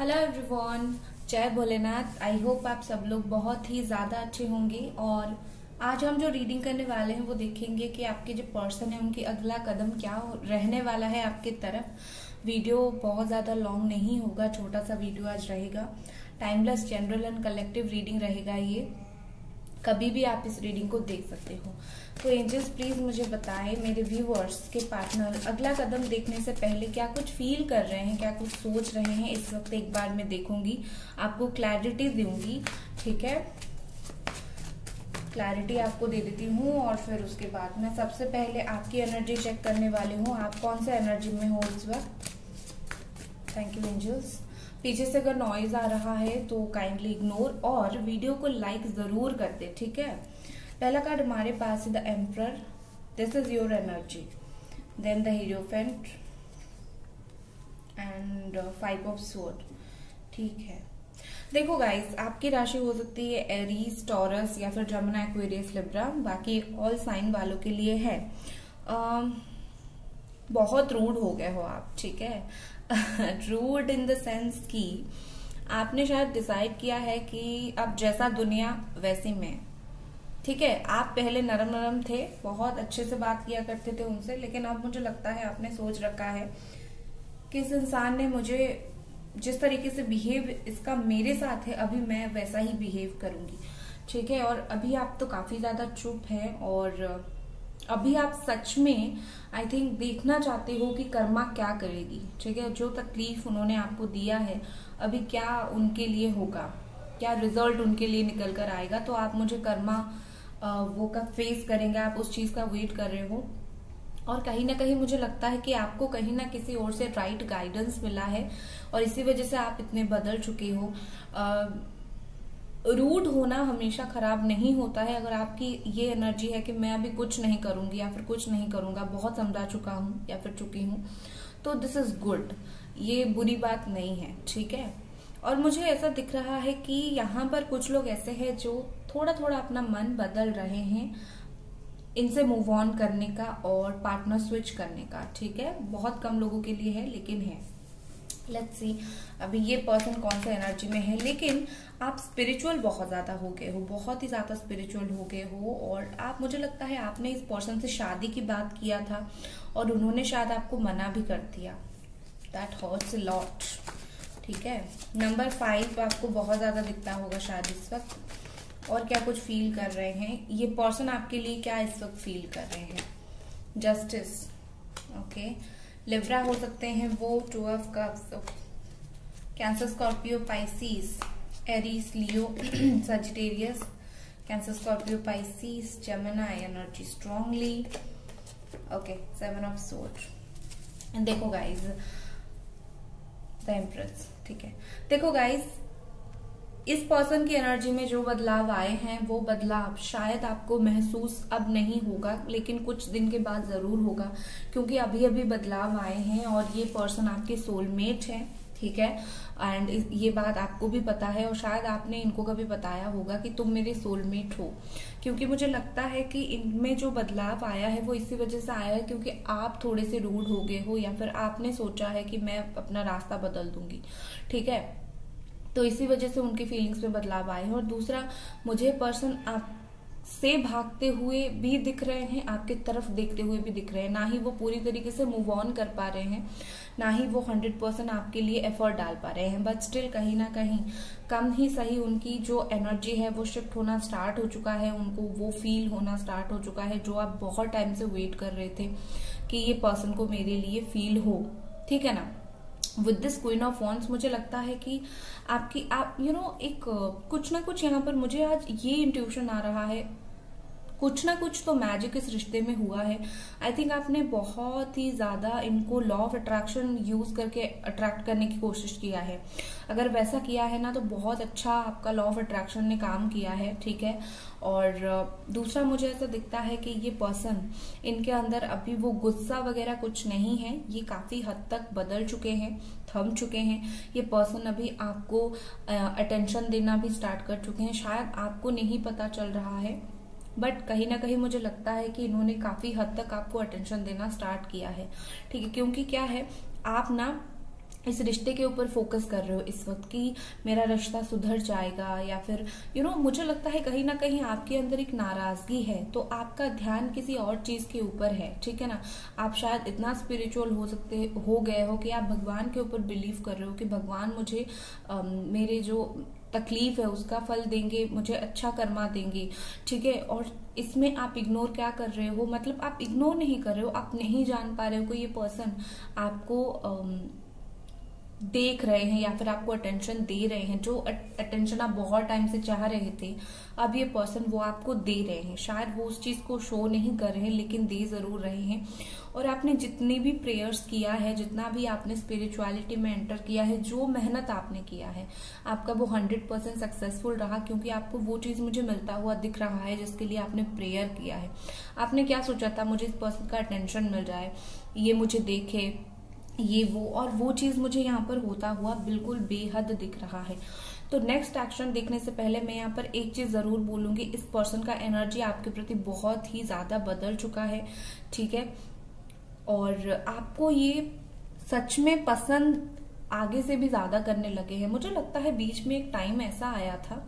Hello everyone, जय Bholenath. I hope आप सब लोग बहुत ही ज़्यादा अच्छे होंगे। और आज हम जो रीडिंग करने वाले हैं वो देखेंगे कि आपके जो पर्सन है उनकी अगला कदम क्या रहने वाला है आपके तरफ। वीडियो बहुत ज़्यादा लॉन्ग नहीं होगा, छोटा सा वीडियो आज रहेगा। Timeless general and collective reading रहेगा ये। कभी भी आप इस रीडिंग को देख सकते हो। तो एंजल्स प्लीज मुझे बताएं मेरे व्यूअर्स के पार्टनर अगला कदम देखने से पहले क्या कुछ फील कर रहे हैं, क्या कुछ सोच रहे हैं। इस वक्त एक बार मैं देखूंगी, आपको क्लैरिटी दूंगी, ठीक है। क्लैरिटी आपको दे देती हूँ और फिर उसके बाद मैं सबसे पहले आपकी एनर्जी चेक करने वाली हूँ। आप कौन सा एनर्जी में हो इस वक्त। Thank you angels. पीछे से अगर नॉइज आ रहा है तो काइंडली इग्नोर और वीडियो को लाइक जरूर कर दे, ठीक है। पहला कार्ड हमारे पास है the emperor, this is your energy. Then the hierophant and 5 of sword, ठीक है। देखो गाइस, आपकी राशि हो सकती है एरीज, टॉरस या फिर जमुना, एक्वेरियस, लिब्रा। बाकी ऑल साइन वालों के लिए है। बहुत रूड हो गए हो आप, ठीक है। रूड इन द सेंस कि आपने शायद डिसाइड किया है कि अब जैसा दुनिया वैसी मैं, ठीक है। आप पहले नरम नरम थे, बहुत अच्छे से बात किया करते थे उनसे, लेकिन अब मुझे लगता है आपने सोच रखा है कि इस इंसान ने मुझे जिस तरीके से बिहेव इसका मेरे साथ है, अभी मैं वैसा ही बिहेव करूंगी, ठीक है। और अभी आप तो काफी ज्यादा चुप हैं और अभी आप सच में आई थिंक देखना चाहते हो कि कर्मा क्या करेगी, ठीक है। जो तकलीफ उन्होंने आपको दिया है अभी क्या उनके लिए होगा, क्या रिजल्ट उनके लिए निकल कर आएगा। तो आप मुझे कर्मा वो का फेस करेंगे, आप उस चीज का वेट कर रहे हो। और कहीं ना कहीं मुझे लगता है कि आपको कहीं ना किसी ओर से राइट गाइडेंस मिला है और इसी वजह से आप इतने बदल चुके हो। रूड होना हमेशा खराब नहीं होता है। अगर आपकी ये एनर्जी है कि मैं अभी कुछ नहीं करूंगी या फिर कुछ नहीं करूंगा, बहुत समझा चुका हूं या फिर चुकी हूं, तो दिस इज गुड, ये बुरी बात नहीं है, ठीक है। और मुझे ऐसा दिख रहा है कि यहाँ पर कुछ लोग ऐसे हैं जो थोड़ा थोड़ा अपना मन बदल रहे हैं इनसे मूव ऑन करने का और पार्टनर स्विच करने का, ठीक है। बहुत कम लोगों के लिए है लेकिन है। लेट्स सी अभी ये पर्सन कौन सा एनर्जी में है। लेकिन आप स्पिरिचुअल बहुत ज्यादा हो गए हो, बहुत ही ज्यादा स्पिरिचुअल हो गए हो। और आप, मुझे लगता है आपने इस पर्सन से शादी की बात किया था और उन्होंने शायद आपको मना भी कर दिया। दैट हर्ट्स अ लॉट, ठीक है। नंबर 5 आपको बहुत ज्यादा दिखता होगा शायद इस वक्त। और क्या कुछ फील कर रहे हैं ये पर्सन आपके लिए, क्या इस वक्त फील कर रहे हैं। Justice, okay. लिब्रा हो सकते हैं वो, 2 of cups, cancer, Scorpio, Pisces, Aries, Leo, Sagittarius, cancer, Scorpio, Pisces, Gemini energy strongly, okay. 7 of sword. देखो गाइज, द एम्प्रेस, ठीक है। देखो गाइज, इस पर्सन की एनर्जी में जो बदलाव आए हैं वो बदलाव शायद आपको महसूस अब नहीं होगा, लेकिन कुछ दिन के बाद जरूर होगा, क्योंकि अभी अभी बदलाव आए हैं और ये पर्सन आपके सोलमेट है, ठीक है। एंड ये बात आपको भी पता है और शायद आपने इनको कभी बताया होगा कि तुम मेरे सोलमेट हो। क्योंकि मुझे लगता है कि इनमें जो बदलाव आया है वो इसी वजह से आया है क्योंकि आप थोड़े से रूड हो गए हो या फिर आपने सोचा है कि मैं अपना रास्ता बदल दूंगी, ठीक है। तो इसी वजह से उनकी फीलिंग्स में बदलाव आए हैं। और दूसरा, मुझे पर्सन आप से भागते हुए भी दिख रहे हैं, आपके तरफ देखते हुए भी दिख रहे हैं। ना ही वो पूरी तरीके से मूव ऑन कर पा रहे हैं, ना ही वो 100% आपके लिए एफर्ट डाल पा रहे हैं, बट स्टिल कहीं ना कहीं कम ही सही उनकी जो एनर्जी है वो शिफ्ट होना स्टार्ट हो चुका है। उनको वो फील होना स्टार्ट हो चुका है जो आप बहुत टाइम से वेट कर रहे थे कि ये पर्सन को मेरे लिए फील हो, ठीक है ना। With this queen of wands मुझे लगता है कि आपकी आप एक कुछ ना कुछ यहाँ पर मुझे आज ये इंट्यूशन आ रहा है, कुछ ना कुछ तो मैजिक इस रिश्ते में हुआ है। आई थिंक आपने बहुत ही ज्यादा इनको लॉ ऑफ अट्रैक्शन यूज करके अट्रैक्ट करने की कोशिश किया है। अगर वैसा किया है ना तो बहुत अच्छा आपका लॉ ऑफ अट्रैक्शन ने काम किया है, ठीक है। और दूसरा, मुझे ऐसा दिखता है कि ये पर्सन, इनके अंदर अभी वो गुस्सा वगैरह कुछ नहीं है, ये काफी हद तक बदल चुके हैं, थम चुके हैं। ये पर्सन अभी आपको अटेंशन देना भी स्टार्ट कर चुके हैं, शायद आपको नहीं पता चल रहा है, बट कहीं ना कहीं मुझे लगता है कि इन्होंने काफी हद तक आपको अटेंशन देना स्टार्ट किया है, ठीक है। क्योंकि क्या है, आप ना इस रिश्ते के ऊपर फोकस कर रहे हो इस वक्त कि मेरा रिश्ता सुधर जाएगा, या फिर मुझे लगता है कहीं ना कहीं आपके अंदर एक नाराजगी है, तो आपका ध्यान किसी और चीज के ऊपर है, ठीक है ना। आप शायद इतना स्पिरिचुअल हो गए हो कि आप भगवान के ऊपर बिलीव कर रहे हो कि भगवान मुझे मेरे जो तकलीफ है उसका फल देंगे, मुझे अच्छा कर्मा देंगे, ठीक है। और इसमें आप इग्नोर क्या कर रहे हो, मतलब आप इग्नोर नहीं कर रहे हो, आप नहीं जान पा रहे हो कि ये पर्सन आपको देख रहे हैं या फिर आपको अटेंशन दे रहे हैं। जो अटेंशन आप बहुत टाइम से चाह रहे थे, अब ये पर्सन वो आपको दे रहे हैं। शायद वो उस चीज को शो नहीं कर रहे हैं लेकिन दे जरूर रहे हैं। और आपने जितनी भी प्रेयर्स किया है, जितना भी आपने स्पिरिचुअलिटी में एंटर किया है, जो मेहनत आपने किया है, आपका वो 100% सक्सेसफुल रहा, क्योंकि आपको वो चीज मुझे मिलता हुआ दिख रहा है जिसके लिए आपने प्रेयर किया है। आपने क्या सोचा था, मुझे इस पर्सन का अटेंशन मिल जाए, ये मुझे देखे, ये वो, और वो चीज मुझे यहाँ पर होता हुआ बिल्कुल बेहद दिख रहा है। तो नेक्स्ट एक्शन देखने से पहले मैं यहाँ पर एक चीज जरूर बोलूंगी, इस पर्सन का एनर्जी आपके प्रति बहुत ही ज्यादा बदल चुका है, ठीक है। और आपको ये सच में पसंद आगे से भी ज्यादा करने लगे हैं। मुझे लगता है बीच में एक टाइम ऐसा आया था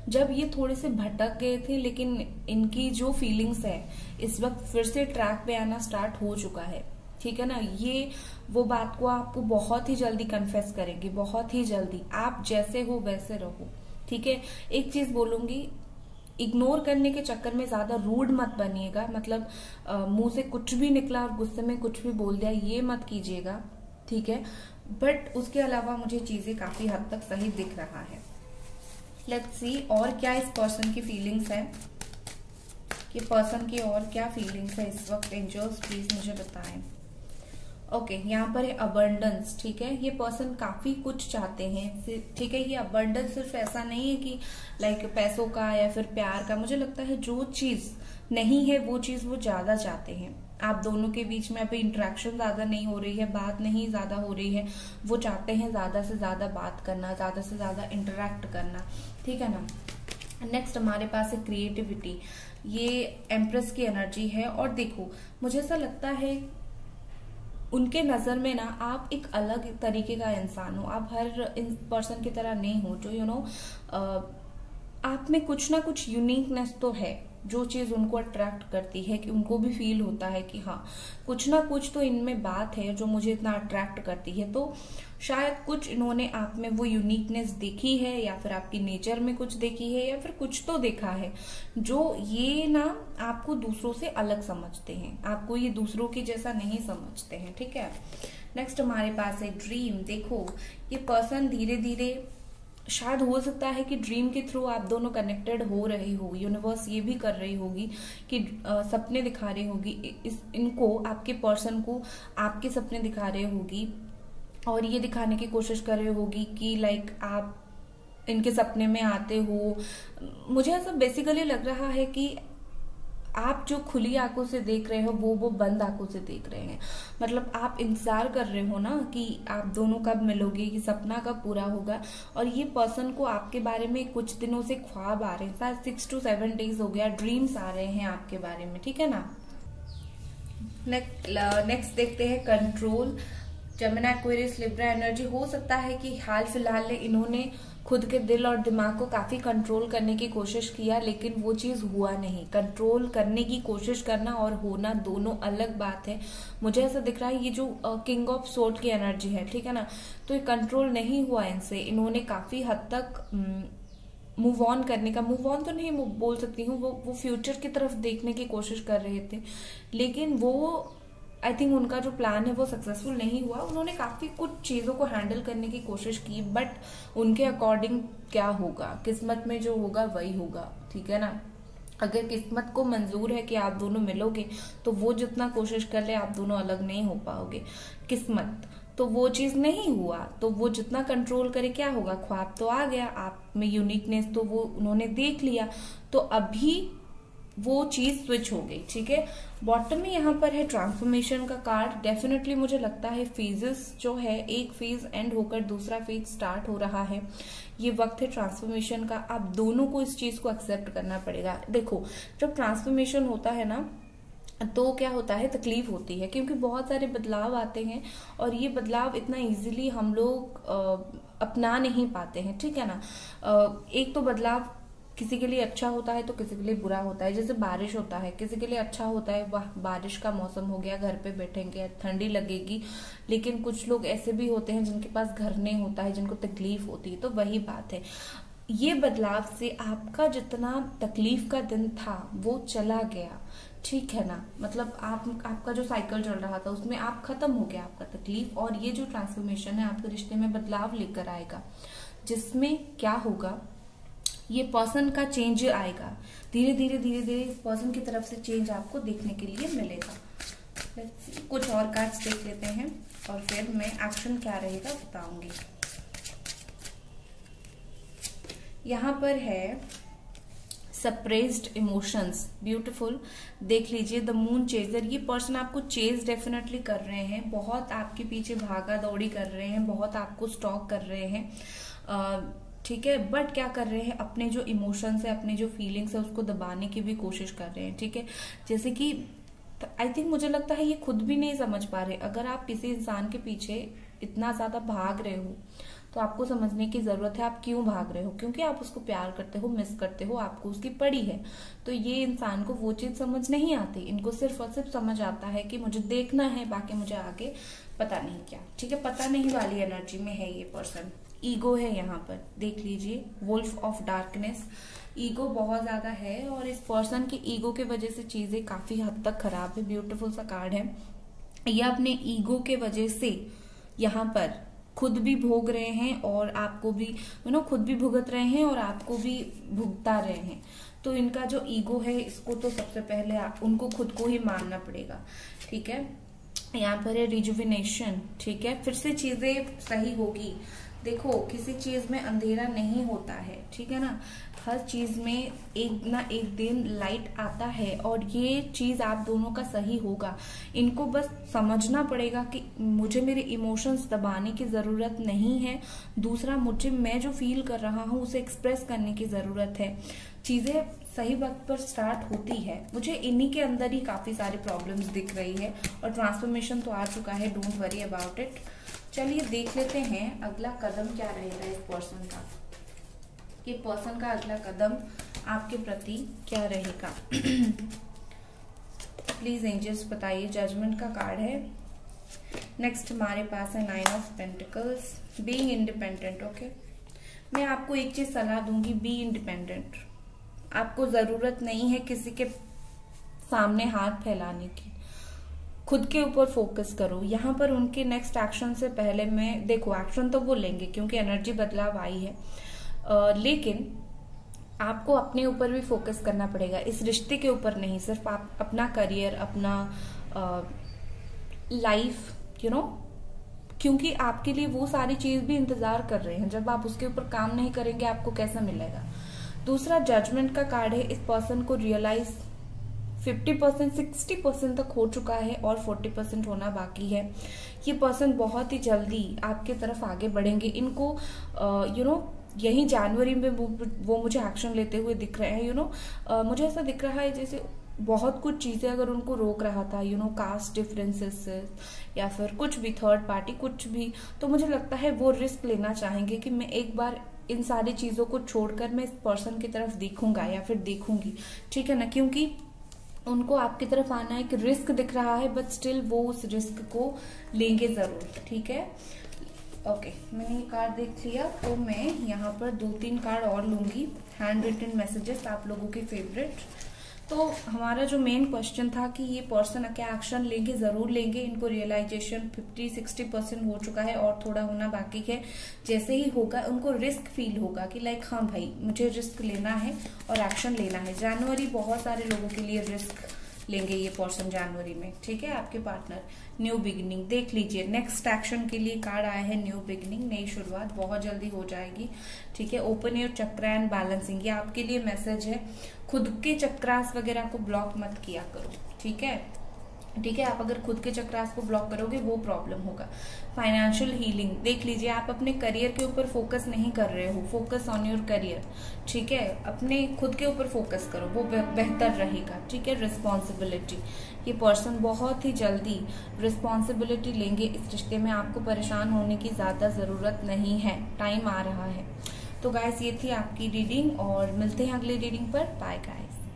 जब ये थोड़े से भटक गए थे, लेकिन इनकी जो फीलिंग्स है इस वक्त फिर से ट्रैक पे आना स्टार्ट हो चुका है, ठीक है ना। ये वो बात को आपको बहुत ही जल्दी कन्फेस करेंगे, बहुत ही जल्दी। आप जैसे हो वैसे रहो, ठीक है। एक चीज बोलूंगी, इग्नोर करने के चक्कर में ज्यादा रूड मत बनिएगा, मतलब मुंह से कुछ भी निकला और गुस्से में कुछ भी बोल दिया, ये मत कीजिएगा, ठीक है। बट उसके अलावा मुझे चीजें काफी हद तक सही दिख रहा है। लेट्स सी और क्या इस पर्सन की फीलिंग्स है, ये पर्सन की और क्या फीलिंग्स है इस वक्त। एंजल्स प्लीज मुझे बताएं। ओके, यहाँ पर है अबंडेंस, ठीक है। ये पर्सन काफी कुछ चाहते हैं, ठीक है। ये अबंडेंस सिर्फ ऐसा नहीं है कि लाइक पैसों का या फिर प्यार का। मुझे लगता है जो चीज नहीं है वो चीज वो ज्यादा चाहते हैं। आप दोनों के बीच में अभी इंटरेक्शन ज्यादा नहीं हो रही है, बात नहीं ज्यादा हो रही है, वो चाहते हैं ज्यादा से ज्यादा बात करना, ज्यादा से ज्यादा इंटरेक्ट करना, ठीक है ना। नेक्स्ट हमारे पास है क्रिएटिविटी। ये एम्प्रेस की एनर्जी है। और देखो, मुझे ऐसा लगता है उनके नजर में ना आप एक अलग तरीके का इंसान हो। आप हर पर्सन की तरह नहीं हो जो आप में कुछ ना कुछ यूनिकनेस तो है, जो चीज उनको अट्रैक्ट करती है, कि उनको भी फील होता है कि हाँ कुछ ना कुछ तो इनमें बात है जो मुझे इतना अट्रैक्ट करती है। तो शायद कुछ इन्होंने आप में वो यूनिकनेस देखी है, या फिर आपकी नेचर में कुछ देखी है, या फिर कुछ तो देखा है जो ये ना आपको दूसरों से अलग समझते हैं, आपको ये दूसरों के जैसा नहीं समझते हैं, ठीक है। नेक्स्ट हमारे पास है ड्रीम। देखो, ये पर्सन धीरे धीरे, शायद हो सकता है कि ड्रीम के थ्रू आप दोनों कनेक्टेड हो रही हो। यूनिवर्स ये भी कर रही होगी कि सपने दिखा रही होगी इनको, आपके पर्सन को आपके सपने दिखा रही होगी, और ये दिखाने की कोशिश कर रही होगी कि लाइक आप इनके सपने में आते हो। मुझे ऐसा बेसिकली लग रहा है कि आप जो खुली आंखों से देख रहे हो वो बंद आंखों से देख रहे हैं। मतलब आप इंतजार कर रहे हो ना कि आप दोनों कब मिलोगे, कि सपना कब पूरा होगा। और ये पर्सन को आपके बारे में कुछ दिनों से ख्वाब आ रहे हैं, शायद 6 to 7 days हो गया, ड्रीम्स आ रहे हैं आपके बारे में, ठीक है ना। नेक्स्ट देखते हैं control. Gemini, Aquarius, Libra energy. हो सकता है कि हाल फिलहाल में इन्होंने खुद के दिल और दिमाग को काफी कंट्रोल करने की कोशिश किया, लेकिन वो चीज हुआ नहीं। कंट्रोल करने की कोशिश करना और होना दोनों अलग बात है। मुझे ऐसा दिख रहा है ये जो किंग ऑफ सोर्ड की एनर्जी है, ठीक है ना, तो ये कंट्रोल नहीं हुआ इनसे। इन्होंने काफी हद तक मूव ऑन करने का, मूव ऑन तो नहीं बोल सकती हूँ, वो फ्यूचर की तरफ देखने की कोशिश कर रहे थे, लेकिन वो आई थिंक उनका जो प्लान है वो सक्सेसफुल नहीं हुआ। उन्होंने काफी कुछ चीजों को हैंडल करने की कोशिश की, बट उनके अकॉर्डिंग क्या होगा, किस्मत में जो होगा वही होगा, ठीक है ना। अगर किस्मत को मंजूर है कि आप दोनों मिलोगे, तो वो जितना कोशिश कर ले आप दोनों अलग नहीं हो पाओगे। किस्मत तो वो चीज नहीं हुआ, तो वो जितना कंट्रोल करे क्या होगा, ख्वाब तो आ गया, आप में यूनिकनेस तो वो उन्होंने देख लिया, तो अभी वो चीज स्विच हो गई, ठीक है। बॉटम में यहाँ पर है ट्रांसफॉर्मेशन का कार्ड। डेफिनेटली मुझे लगता है फेजेस जो है, एक फेज एंड होकर दूसरा फेज स्टार्ट हो रहा है। ये वक्त है ट्रांसफॉर्मेशन का। आप दोनों को इस चीज को एक्सेप्ट करना पड़ेगा। देखो, जब ट्रांसफॉर्मेशन होता है ना, तो क्या होता है, तकलीफ होती है, क्योंकि बहुत सारे बदलाव आते हैं और ये बदलाव इतना इजीली हम लोग अपना नहीं पाते हैं, ठीक है ना। एक तो बदलाव किसी के लिए अच्छा होता है तो किसी के लिए बुरा होता है। जैसे बारिश होता है, किसी के लिए अच्छा होता है, वाह बारिश का मौसम हो गया, घर पे बैठेंगे, ठंडी लगेगी। लेकिन कुछ लोग ऐसे भी होते हैं जिनके पास घर नहीं होता है, जिनको तकलीफ होती है। तो वही बात है, ये बदलाव से आपका जितना तकलीफ का दिन था वो चला गया, ठीक है ना। मतलब आपका जो साइकिल चल रहा था उसमें आप खत्म हो गया आपका तकलीफ, और ये जो ट्रांसफॉर्मेशन है आपके रिश्ते में बदलाव लेकर आएगा, जिसमें क्या होगा, ये पर्सन का चेंज आएगा। धीरे धीरे धीरे धीरे इस पर्सन की तरफ से चेंज आपको देखने के लिए मिलेगा। कुछ और कार्ड्स देख लेते हैं और फिर मैं एक्शन क्या रहेगा बताऊंगी। यहाँ पर है सप्रेस्ड इमोशंस, ब्यूटीफुल। देख लीजिए द मून चेजर, ये पर्सन आपको चेज डेफिनेटली कर रहे हैं, बहुत आपके पीछे भागा दौड़ी कर रहे हैं, बहुत आपको स्टॉक कर रहे हैं, ठीक है। बट क्या कर रहे हैं, अपने जो इमोशंस है, अपने जो फीलिंग्स है उसको दबाने की भी कोशिश कर रहे हैं, ठीक है। जैसे कि आई थिंक मुझे लगता है ये खुद भी नहीं समझ पा रहे। अगर आप किसी इंसान के पीछे इतना ज्यादा भाग रहे हो तो आपको समझने की जरूरत है आप क्यों भाग रहे हो, क्योंकि आप उसको प्यार करते हो, मिस करते हो, आपको उसकी पड़ी है। तो ये इंसान को वो चीज समझ नहीं आती, इनको सिर्फ और सिर्फ समझ आता है कि मुझे देखना है, बाकी मुझे आगे पता नहीं क्या, ठीक है। पता नहीं वाली एनर्जी में है ये पर्सन। ईगो है यहाँ पर, देख लीजिए वुल्फ ऑफ डार्कनेस, ईगो बहुत ज्यादा है और इस पर्सन की ईगो के वजह से चीजें काफी हद तक खराब है। ब्यूटीफुल सा कार्ड है। ये अपने ईगो के वजह से यहाँ पर खुद भी भोग रहे हैं और आपको भी खुद भी भुगत रहे हैं और आपको भी भुगता रहे हैं। तो इनका जो ईगो है इसको तो सबसे पहले उनको खुद को ही मानना पड़ेगा, ठीक है। यहाँ पर है रिजुविनेशन, ठीक है, फिर से चीजें सही होगी। देखो किसी चीज में अंधेरा नहीं होता है, ठीक है ना, हर चीज में एक ना एक दिन लाइट आता है और ये चीज आप दोनों का सही होगा। इनको बस समझना पड़ेगा कि मुझे मेरे इमोशंस दबाने की जरूरत नहीं है, दूसरा मुझे मैं जो फील कर रहा हूँ उसे एक्सप्रेस करने की जरूरत है। चीजें सही वक्त पर स्टार्ट होती है। मुझे इन्हीं के अंदर ही काफी सारी प्रॉब्लम्स दिख रही है और ट्रांसफॉर्मेशन तो आ चुका है, डोंट वरी अबाउट इट। चलिए देख लेते हैं अगला कदम क्या रहेगा इस पर्सन का, कि पर्सन का अगला कदम आपके प्रति क्या रहेगा। प्लीज एंजल्स बताइए। जजमेंट का कार्ड है। नेक्स्ट हमारे पास है 9 of pentacles, being independent. Okay, मैं आपको एक चीज सलाह दूंगी, बी इंडिपेंडेंट। आपको जरूरत नहीं है किसी के सामने हाथ फैलाने की, खुद के ऊपर फोकस करो। यहाँ पर उनके नेक्स्ट एक्शन से पहले मैं देखो, एक्शन तो वो लेंगे क्योंकि एनर्जी बदलाव आई है, लेकिन आपको अपने ऊपर भी फोकस करना पड़ेगा, इस रिश्ते के ऊपर नहीं। सिर्फ आप अपना करियर, अपना लाइफ, क्योंकि आपके लिए वो सारी चीज भी इंतजार कर रहे हैं। जब आप उसके ऊपर काम नहीं करेंगे आपको कैसा मिलेगा। दूसरा जजमेंट का कार्ड है। इस पर्सन को रियलाइज 50% 60% तक हो चुका है और 40% होना बाकी है। ये पर्सन बहुत ही जल्दी आपके तरफ आगे बढ़ेंगे। इनको यही जनवरी में वो मुझे एक्शन लेते हुए दिख रहे हैं। मुझे ऐसा दिख रहा है जैसे बहुत कुछ चीजें अगर उनको रोक रहा था, कास्ट डिफरेंसेस या फिर कुछ भी, थर्ड पार्टी कुछ भी, तो मुझे लगता है वो रिस्क लेना चाहेंगे कि मैं एक बार इन सारी चीजों को छोड़कर मैं इस पर्सन की तरफ देखूंगा या फिर देखूंगी, ठीक है ना, क्योंकि उनको आपकी तरफ आना एक रिस्क दिख रहा है, बट स्टिल वो उस रिस्क को लेंगे जरूर, ठीक है। ओके, मैंने ये कार्ड देख लिया, तो मैं यहाँ पर 2-3 कार्ड और लूंगी, हैंड रिटन मैसेजेस आप लोगों के फेवरेट। तो हमारा जो मेन क्वेश्चन था कि ये पर्सन क्या एक्शन लेंगे, जरूर लेंगे। इनको रियलाइजेशन 50-60% हो चुका है और थोड़ा होना बाकी है। जैसे ही होगा उनको रिस्क फील होगा कि लाइक हाँ भाई मुझे रिस्क लेना है और एक्शन लेना है। जनवरी बहुत सारे लोगों के लिए रिस्क लेंगे ये पर्सन जनवरी में, ठीक है। आपके पार्टनर न्यू बिगिनिंग, देख लीजिए नेक्स्ट एक्शन के लिए कार्ड आया है न्यू बिगिनिंग, नई शुरुआत बहुत जल्दी हो जाएगी, ठीक है। Open your chakra and balancing, ये आपके लिए मैसेज है। खुद के चक्रास वगैरह को ब्लॉक मत किया करो, ठीक है। ठीक है। आप अगर खुद के चक्रास को ब्लॉक करोगे वो प्रॉब्लम होगा। फाइनेंशियल हीलिंग देख लीजिए, आप अपने करियर के ऊपर फोकस नहीं कर रहे हो, फोकस ऑन योर करियर, ठीक है। अपने खुद के ऊपर फोकस करो, वो बेहतर रहेगा, ठीक है। रिस्पॉन्सिबिलिटी, ये पर्सन बहुत ही जल्दी रिस्पॉन्सिबिलिटी लेंगे इस रिश्ते में, आपको परेशान होने की ज्यादा जरूरत नहीं है, टाइम आ रहा है। तो गाइस ये थी आपकी रीडिंग और मिलते हैं अगली रीडिंग पर। Bye guys.